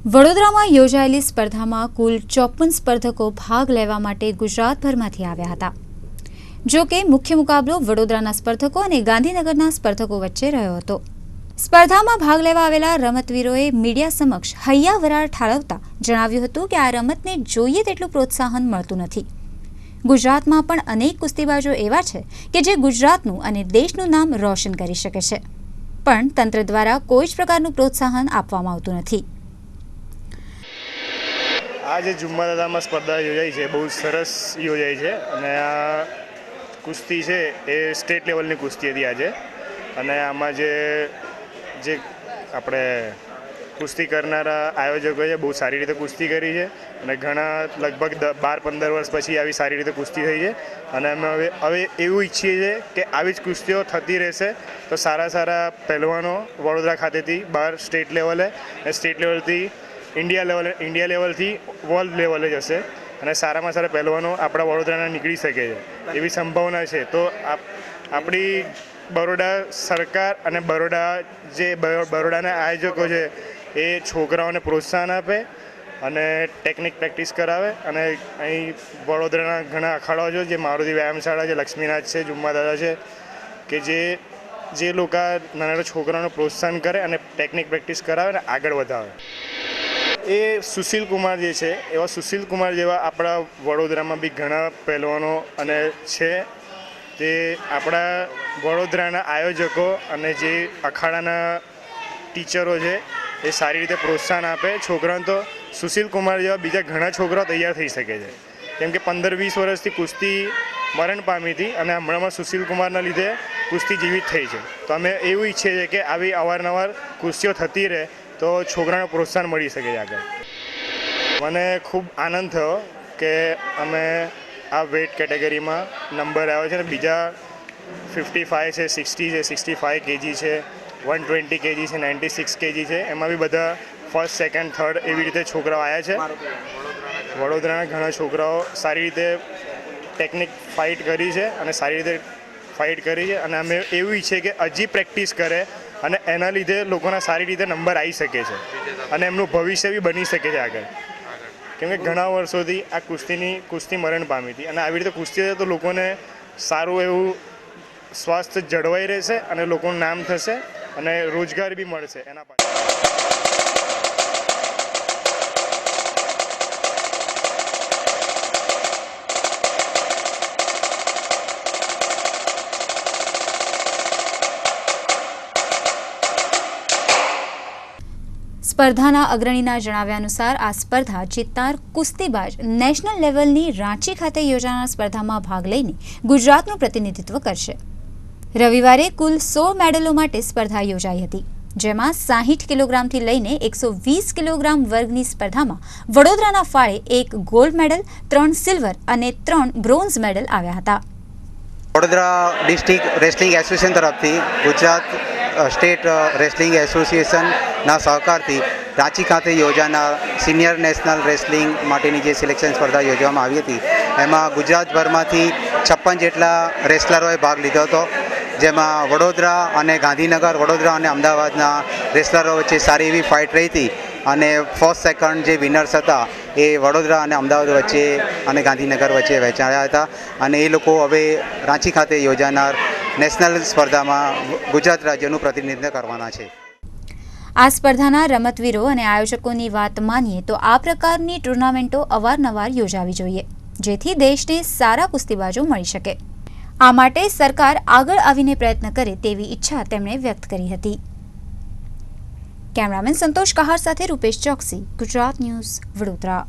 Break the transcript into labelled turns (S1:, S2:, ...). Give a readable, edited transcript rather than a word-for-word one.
S1: વડોદરામાં યોજાયેલી સ્પર્ધામાં કુલ 54 સ્પર્ધકો ભાગ લેવા માટે ગુજરાતભરમાંથી આવ્યા હતા। જો કે મુખ્ય મુકાબલો વડોદરાના સ્પર્ધકો અને ગાંધીનગરના સ્પર્ધકો વચ્ચે રહ્યો હતો। સ્પર્ધામાં ભાગ લેવા આવેલા રમતવીરોએ મીડિયા સમક્ષ હૈયા વરાળ ઠાલવતા જણાવ્યું હતું કે આ રમતને જોઈએ તેટલું પ્રોત્સાહન મળતું નથી। ગુજરાતમાં પણ અનેક કુસ્તીબાજો એવા છે કે જે ગુજરાતનું અને દેશનું નામ રોશન કરી શકે છે, પણ તંત્ર દ્વારા કોઈ જ પ્રકારનું પ્રોત્સાહન આપવામાં આવતું નથી।
S2: આ જે જુમ્માદાદામાં સ્પર્ધા યોજાઈ છે બહુ સરસ યોજાઈ છે અને આ કુસ્તી છે એ સ્ટેટ લેવલની કુસ્તી હતી આજે। અને આમાં જે આપણે કુસ્તી કરનારા આયોજકોએ બહુ સારી રીતે કુસ્તી કરી છે અને ઘણા લગભગ 12-15 વર્ષ પછી આવી સારી રીતે કુસ્તી થઈ છે। અને અમે હવે એવું ઈચ્છીએ છીએ કે આવી જ કુસ્તીઓ થતી રહેશે તો સારા પહેલવાનો વડોદરા ખાતેથી બહાર સ્ટેટ લેવલે અને સ્ટેટ લેવલથી ઇન્ડિયા લેવલથી વર્લ્ડ લેવલે જશે અને સારામાં સારા પહેલવાનો આપણા વડોદરાના નીકળી શકે છે એવી સંભાવના છે। તો આપણી બરોડા સરકાર અને બરોડાના આયોજકો છે એ છોકરાઓને પ્રોત્સાહન આપે અને ટેકનિક પ્રેક્ટિસ કરાવે। અને અહીં વડોદરાના ઘણા અખાડાઓ છે, જે મારુતિ વ્યાયામશાળા છે, લક્ષ્મીનાથ છે, જુમ્માદાદા છે, કે જે લોકો નાના છોકરાઓને પ્રોત્સાહન કરે અને ટેકનિક પ્રેક્ટિસ કરાવે અને આગળ વધાવે। એ સુશીલ કુમાર જે છે એવા સુશીલ કુમાર જેવા આપણા વડોદરામાં બી ઘણા પહેલવાનો અને છે, તે આપણા વડોદરાના આયોજકો અને જે અખાડાના ટીચરો છે એ સારી રીતે પ્રોત્સાહન આપે છોકરાઓને। તો સુશીલ કુમાર જેવા બીજા ઘણા છોકરાઓ તૈયાર થઈ શકે છે, કેમ કે 15-20 વર્ષથી કુસ્તી મરણ પામી હતી અને હમણાંમાં સુશીલ કુમારના લીધે કુસ્તી જીવિત થઈ છે। તો અમે એવું ઈચ્છીએ છીએ કે આવી અવારનવાર કુસ્તીઓ થતી રહે તો છોકરાને પ્રોત્સાહન મળી શકે છે આગળ। મને ખૂબ આનંદ થયો કે અમે આ વેઇટ કેટેગરીમાં નંબર આવ્યો છે અને બીજા 55 છે, 60 છે, 65 કેજી છે, 120 કેજી છે, 96 કેજી છે, એમાં બી બધા ફર્સ્ટ, સેકન્ડ, થર્ડ એવી રીતે છોકરાઓ આવ્યા છે। વડોદરાના ઘણા છોકરાઓ સારી રીતે ટેકનિક ફાઇટ કરી છે અને સારી રીતે ફાઇટ કરી છે અને અમે એવું ઈચ્છીએ કે હજી પ્રેક્ટિસ કરે અને એના લીધે લોકોના સારી રીતે નંબર આવી શકે છે અને એમનું ભવિષ્ય બી બની શકે છે આગળ, કેમ કે ઘણા વર્ષોથી આ કુસ્તી મરણ પામી હતી અને આવી રીતે કુસ્તી તો લોકોને સારું એવું સ્વાસ્થ્ય જળવાઈ રહેશે અને લોકોનું નામ થશે અને રોજગાર બી મળશે એના પાછળ।
S1: સ્પર્ધાના અગ્રણીના જણાવ્યા અનુસાર આ સ્પર્ધા જીતનાર કુસ્તીબાજ નેશનલ લેવલની રાંચી ખાતે યોજાનાર સ્પર્ધામાં ભાગ લઈને ગુજરાતનું પ્રતિનિધિત્વ કરશે। રવિવારે કુલ 16 મેડલો માટે સ્પર્ધા યોજાઈ હતી, જેમાં 60 કિલોગ્રામથી લઈને 120 કિલોગ્રામ વર્ગની સ્પર્ધામાં વડોદરાના ફાળે 1 ગોલ્ડ મેડલ, 3 સિલ્વર અને 3 બ્રોન્ઝ મેડલ આવ્યા હતા।
S3: વડોદરા ડિસ્ટ્રિક્ટ રેસલિંગ એસોસિએશન તરફથી ગુજરાત સ્ટેટ રેસલિંગ એસોસિએશનના સહકારથી રાંચી ખાતે યોજાનાર સિનિયર નેશનલ રેસલિંગ માટેની જે સિલેક્શન સ્પર્ધા યોજવામાં આવી હતી એમાં ગુજરાતભરમાંથી 56 જેટલા રેસલરોએ ભાગ લીધો હતો, જેમાં વડોદરા અને ગાંધીનગર, વડોદરા અને અમદાવાદના રેસલરો વચ્ચે સારી એવી ફાઇટ રહી હતી અને ફર્સ્ટ સેકન્ડ જે વિનર્સ હતા એ વડોદરા અને અમદાવાદ વચ્ચે અને ગાંધીનગર વચ્ચે વહેંચાયા હતા અને એ લોકો હવે રાંચી ખાતે યોજાનાર નેશનલ સ્પર્ધામાં ગુજરાત રાજ્યનું પ્રતિનિધિત્વ કરવાના છે।
S1: આ સ્પર્ધાના રમતવીરો અને આયોજકોની વાત માનીએ તો આ પ્રકારની ટુર્નામેન્ટો અવારનવાર યોજાવી જોઈએ, જેથી દેશને સારા કુસ્તીબાજો મળી શકે। આ માટે સરકાર આગળ આવીને પ્રયત્ન કરે તેવી ઈચ્છા તેમણે વ્યક્ત કરી હતી। કેમેરામેન સંતોષ કહાર સાથે રૂપેશ ચોકસી, ગુજરાત ન્યૂઝ, વડોદરા।